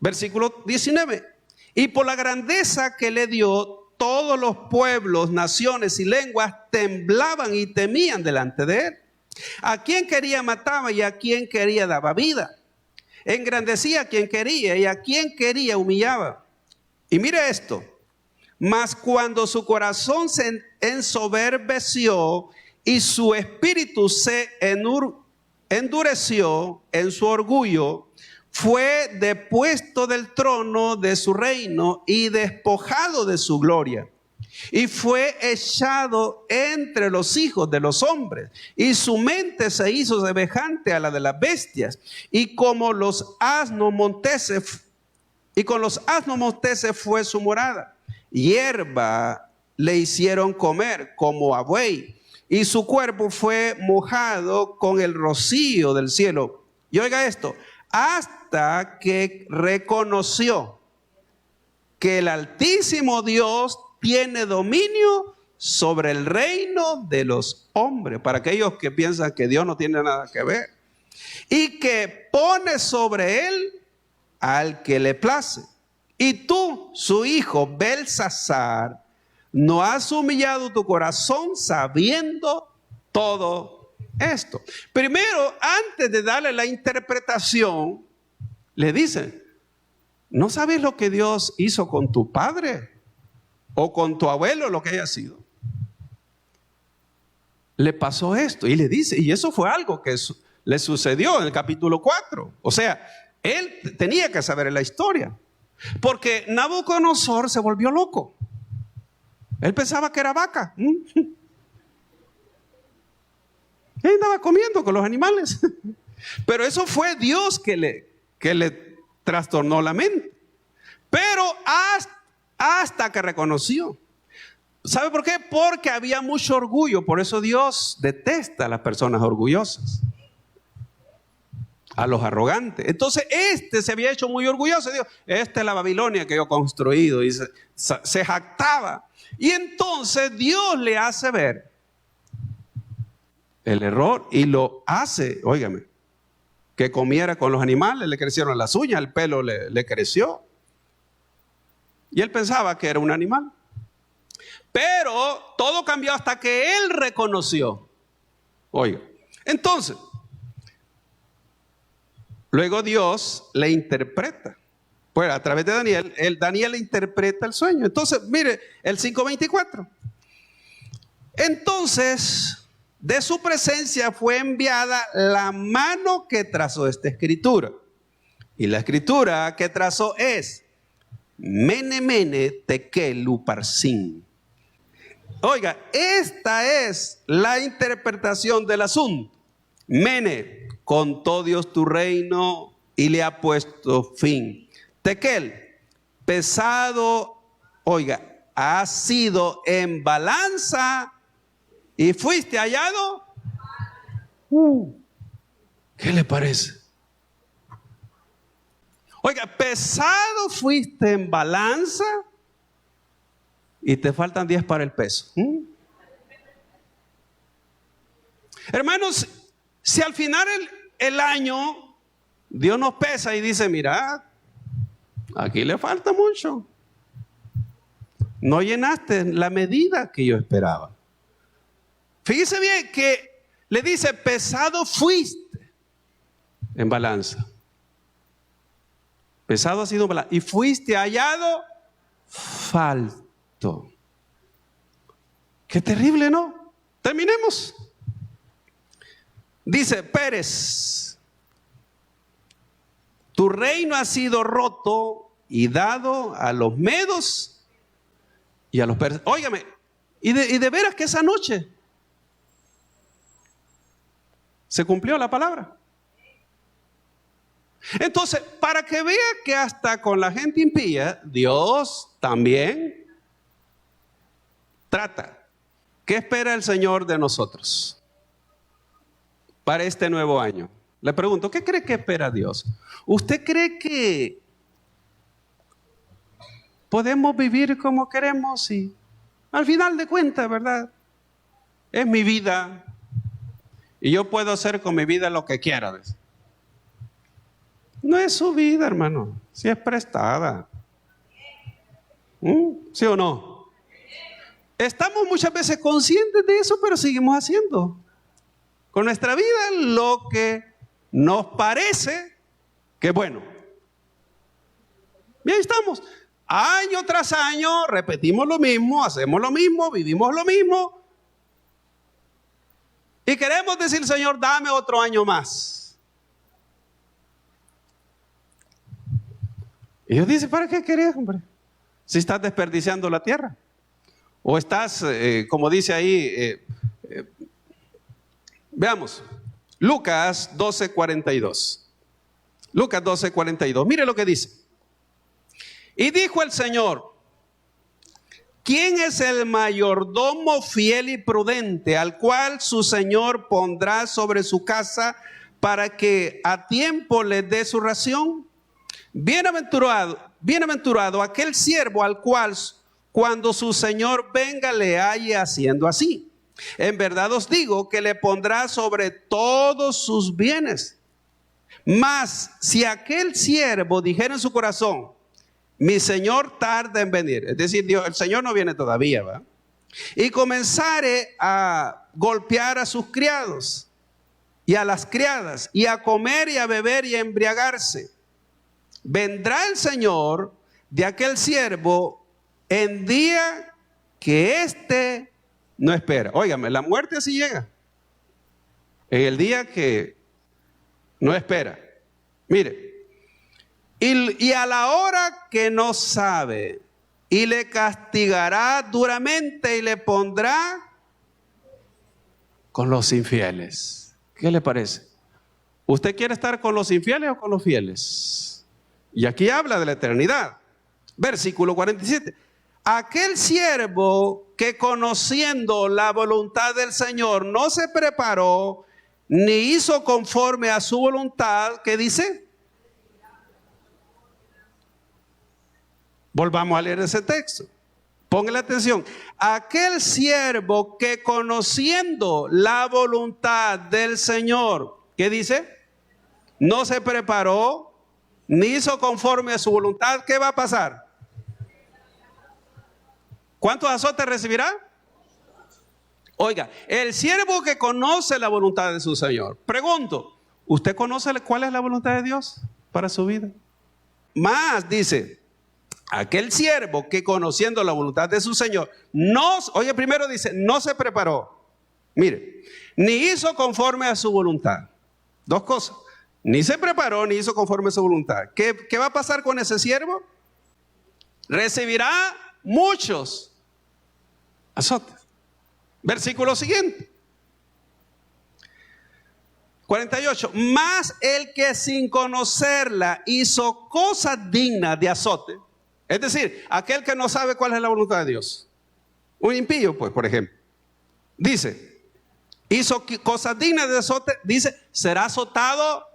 Versículo 19. Y por la grandeza que le dio, todos los pueblos, naciones y lenguas temblaban y temían delante de él. A quien quería mataba y a quien quería daba vida. Engrandecía a quien quería y a quien quería humillaba. Y mire esto. Mas cuando su corazón se ensoberbeció y su espíritu se endureció en su orgullo, fue depuesto del trono de su reino y despojado de su gloria. Y fue echado entre los hijos de los hombres, y su mente se hizo semejante a la de las bestias, y con los asnos monteses fue su morada. Hierba le hicieron comer como a buey, y su cuerpo fue mojado con el rocío del cielo. Y oiga esto, hasta que reconoció que el Altísimo Dios tiene dominio sobre el reino de los hombres. Para aquellos que piensan que Dios no tiene nada que ver. Y que pone sobre él al que le place. Y tú, su hijo Belsasar, no has humillado tu corazón sabiendo todo esto. Primero, antes de darle la interpretación, le dicen, ¿no sabes lo que Dios hizo con tu padre? O con tu abuelo, lo que haya sido. Le pasó esto y le dice, y eso fue algo que le sucedió en el capítulo 4. O sea, él tenía que saber la historia. Porque Nabucodonosor se volvió loco. Él pensaba que era vaca. Él andaba comiendo con los animales. Pero eso fue Dios que le trastornó la mente. Pero hasta que reconoció. ¿Sabe por qué? Porque había mucho orgullo. Por eso Dios detesta a las personas orgullosas, a los arrogantes. Entonces se había hecho muy orgulloso. Dios, esta es la Babilonia que yo he construido. Y se jactaba. Y entonces Dios le hace ver el error y lo hace, óigame, que comiera con los animales. Le crecieron las uñas, el pelo le creció. Y él pensaba que era un animal. Pero todo cambió hasta que él reconoció. Oiga, entonces, luego Dios le interpreta. Pues a través de Daniel, Daniel le interpreta el sueño. Entonces, mire, el 5:24. Entonces, de su presencia fue enviada la mano que trazó esta escritura. Y la escritura que trazó es Mene, Mene, Tekel, Uparsin. Oiga, esta es la interpretación del asunto. Mene, contó Dios tu reino y le ha puesto fin. Tekel, pesado, oiga, has sido en balanza y fuiste hallado. ¿Qué le parece? Oiga, pesado fuiste en balanza y te faltan 10 para el peso. Hermanos, si al final el año Dios nos pesa y dice, mira, aquí le falta mucho. No llenaste la medida que yo esperaba. Fíjese bien que le dice, pesado fuiste en balanza. Pesado ha sido en balanza. Y fuiste hallado falto. Qué terrible, ¿no? Terminemos. Dice Pérez, tu reino ha sido roto y dado a los medos y a los persas. Óigame, y de veras que esa noche se cumplió la palabra. Entonces, para que vea que hasta con la gente impía, Dios también trata. ¿Qué espera el Señor de nosotros para este nuevo año? Le pregunto, ¿qué cree que espera Dios? ¿Usted cree que podemos vivir como queremos? Y al final de cuentas, ¿verdad? Es mi vida y yo puedo hacer con mi vida lo que quiera. No es su vida, hermano, si es prestada. ¿Sí o no? Estamos muchas veces conscientes de eso, pero seguimos haciendo con nuestra vida lo que nos parece que es bueno. Y ahí estamos. Año tras año repetimos lo mismo, hacemos lo mismo, vivimos lo mismo. Y queremos decir, Señor, dame otro año más. Y Dios dice, ¿para qué querés, hombre? Si estás desperdiciando la tierra. O estás, como dice ahí, veamos, Lucas 12:42. Lucas 12:42. Mire lo que dice. Y dijo el Señor, ¿quién es el mayordomo fiel y prudente al cual su Señor pondrá sobre su casa para que a tiempo le dé su ración? Bienaventurado aquel siervo al cual cuando su Señor venga le halle haciendo así. En verdad os digo que le pondrá sobre todos sus bienes. Mas si aquel siervo dijera en su corazón, mi señor tarda en venir, es decir, Dios, el Señor no viene todavía, ¿va? Y comenzare a golpear a sus criados y a las criadas, y a comer y a beber y a embriagarse, vendrá el Señor de aquel siervo en día que éste no espera. Óigame, la muerte así llega, en el día que no espera. Mire, y a la hora que no sabe, y le castigará duramente y le pondrá con los infieles. ¿Qué le parece? ¿Usted quiere estar con los infieles o con los fieles? Y aquí habla de la eternidad. Versículo 47. Aquel siervo que conociendo la voluntad del Señor no se preparó ni hizo conforme a su voluntad, ¿qué dice? Volvamos a leer ese texto. Póngale atención. Aquel siervo que conociendo la voluntad del Señor, ¿qué dice? No se preparó ni hizo conforme a su voluntad. ¿Qué va a pasar? ¿Cuántos azotes recibirá? Oiga, el siervo que conoce la voluntad de su Señor. Pregunto, ¿usted conoce cuál es la voluntad de Dios para su vida? Más dice, aquel siervo que conociendo la voluntad de su Señor, primero dice, no se preparó. Mire, ni hizo conforme a su voluntad. Dos cosas. Ni se preparó, ni hizo conforme a su voluntad. ¿Qué va a pasar con ese siervo? Recibirá muchos azotes. Versículo siguiente. 48. Mas el que sin conocerla hizo cosas dignas de azote. Es decir, aquel que no sabe cuál es la voluntad de Dios. Un impío, pues, por ejemplo. Dice, hizo cosas dignas de azote, dice, será azotado.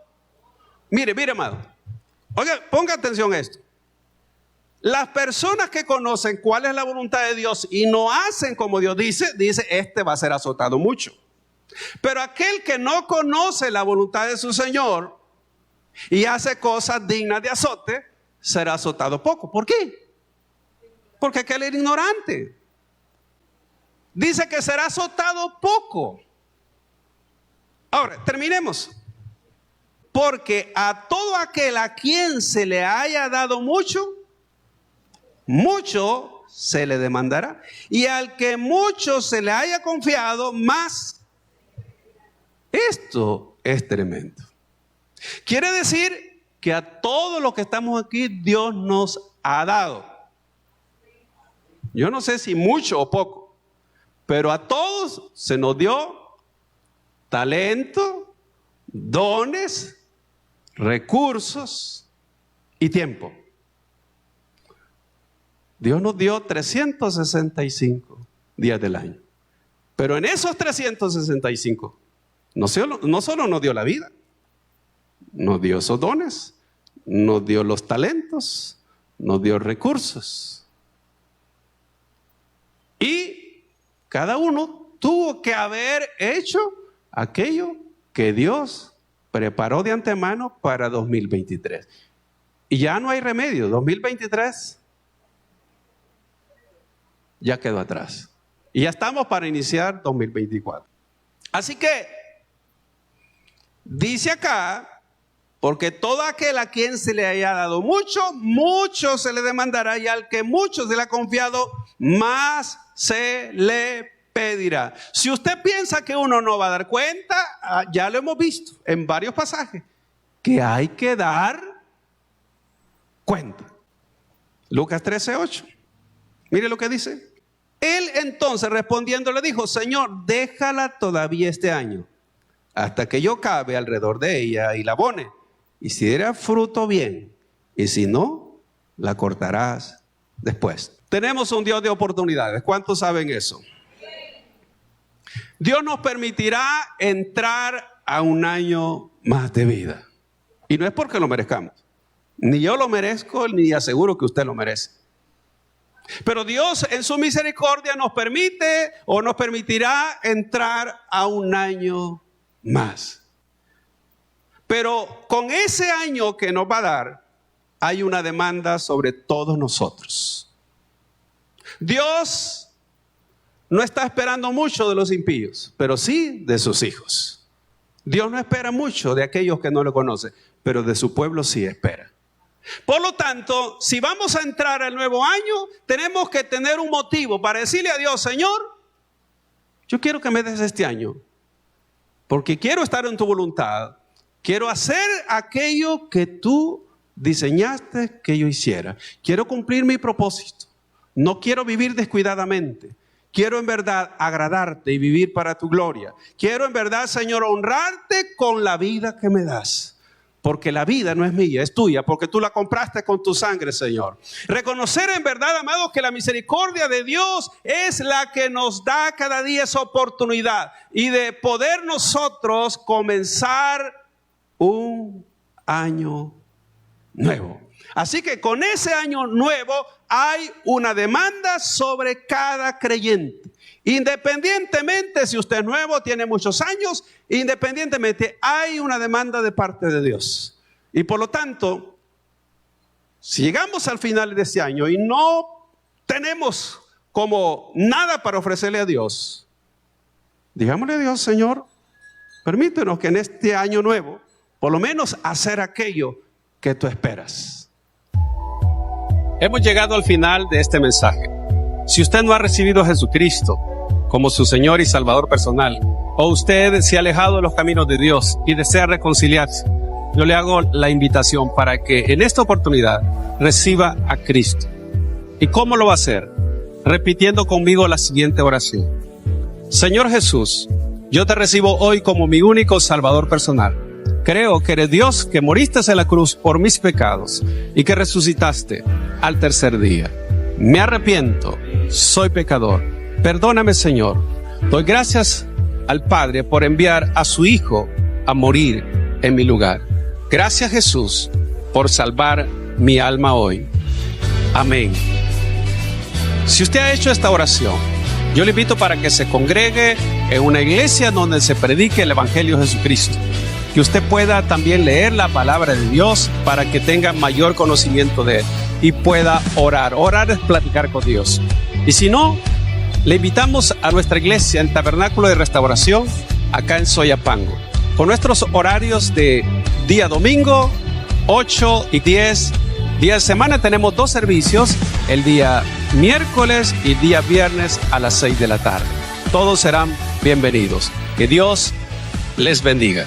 Mire, amado. Oiga, ponga atención a esto. Las personas que conocen cuál es la voluntad de Dios y no hacen como Dios dice, este va a ser azotado mucho. Pero aquel que no conoce la voluntad de su Señor y hace cosas dignas de azote, será azotado poco. ¿Por qué? Porque aquel era ignorante. Dice que será azotado poco. Ahora, terminemos. Porque a todo aquel a quien se le haya dado mucho, mucho se le demandará. Y al que mucho se le haya confiado, más. Esto es tremendo. Quiere decir que a todos los que estamos aquí, Dios nos ha dado. Yo no sé si mucho o poco, pero a todos se nos dio talento, dones, recursos y tiempo. Dios nos dio 365 días del año. Pero en esos 365, no solo nos dio la vida, nos dio esos dones, nos dio los talentos, nos dio recursos. Y cada uno tuvo que haber hecho aquello que Dios preparó de antemano para 2023. Y ya no hay remedio. 2023 ya quedó atrás. Y ya estamos para iniciar 2024. Así que, dice acá, porque todo aquel a quien se le haya dado mucho, mucho se le demandará, y al que mucho se le ha confiado, más se le pedirá. Si usted piensa que uno no va a dar cuenta, ya lo hemos visto en varios pasajes, que hay que dar cuenta. Lucas 13:8. Mire lo que dice. Él entonces respondiendo le dijo, Señor, déjala todavía este año, hasta que yo cabe alrededor de ella y la abone. Y si diera fruto, bien, y si no, la cortarás después. Tenemos un Dios de oportunidades. ¿Cuántos saben eso? Dios nos permitirá entrar a un año más de vida. Y no es porque lo merezcamos. Ni yo lo merezco, ni aseguro que usted lo merece. Pero Dios en su misericordia nos permite o nos permitirá entrar a un año más. Pero con ese año que nos va a dar, hay una demanda sobre todos nosotros. Dios no está esperando mucho de los impíos, pero sí de sus hijos. Dios no espera mucho de aquellos que no lo conocen, pero de su pueblo sí espera. Por lo tanto, si vamos a entrar al nuevo año, tenemos que tener un motivo para decirle a Dios: Señor, yo quiero que me des este año, porque quiero estar en tu voluntad. Quiero hacer aquello que tú diseñaste que yo hiciera. Quiero cumplir mi propósito. No quiero vivir descuidadamente. Quiero en verdad agradarte y vivir para tu gloria. Quiero en verdad, Señor, honrarte con la vida que me das. Porque la vida no es mía, es tuya, porque tú la compraste con tu sangre, Señor. Reconocer en verdad, amados, que la misericordia de Dios es la que nos da cada día esa oportunidad y de poder nosotros comenzar un año nuevo. Así que con ese año nuevo hay una demanda sobre cada creyente. Independientemente si usted es nuevo, tiene muchos años, independientemente hay una demanda de parte de Dios. Y por lo tanto, si llegamos al final de este año y no tenemos como nada para ofrecerle a Dios, digámosle a Dios: Señor, permítenos que en este año nuevo, por lo menos hacer aquello que tú esperas. Hemos llegado al final de este mensaje. Si usted no ha recibido a Jesucristo como su Señor y Salvador personal, o usted se ha alejado de los caminos de Dios y desea reconciliarse, yo le hago la invitación para que en esta oportunidad reciba a Cristo. ¿Y cómo lo va a hacer? Repitiendo conmigo la siguiente oración: Señor Jesús, yo te recibo hoy como mi único Salvador personal. Creo que eres Dios, que moriste en la cruz por mis pecados y que resucitaste al tercer día. Me arrepiento, soy pecador. Perdóname, Señor. Doy gracias al Padre por enviar a su Hijo a morir en mi lugar. Gracias, Jesús, por salvar mi alma hoy. Amén. Si usted ha hecho esta oración, yo le invito para que se congregue en una iglesia donde se predique el Evangelio de Jesucristo. Que usted pueda también leer la palabra de Dios para que tenga mayor conocimiento de Él y pueda orar. Orar es platicar con Dios. Y si no, le invitamos a nuestra iglesia en Tabernáculo de Restauración, acá en Soyapango, con nuestros horarios de día domingo, 8 y 10. Día de semana tenemos 2 servicios, el día miércoles y día viernes a las 6 de la tarde. Todos serán bienvenidos. Que Dios les bendiga.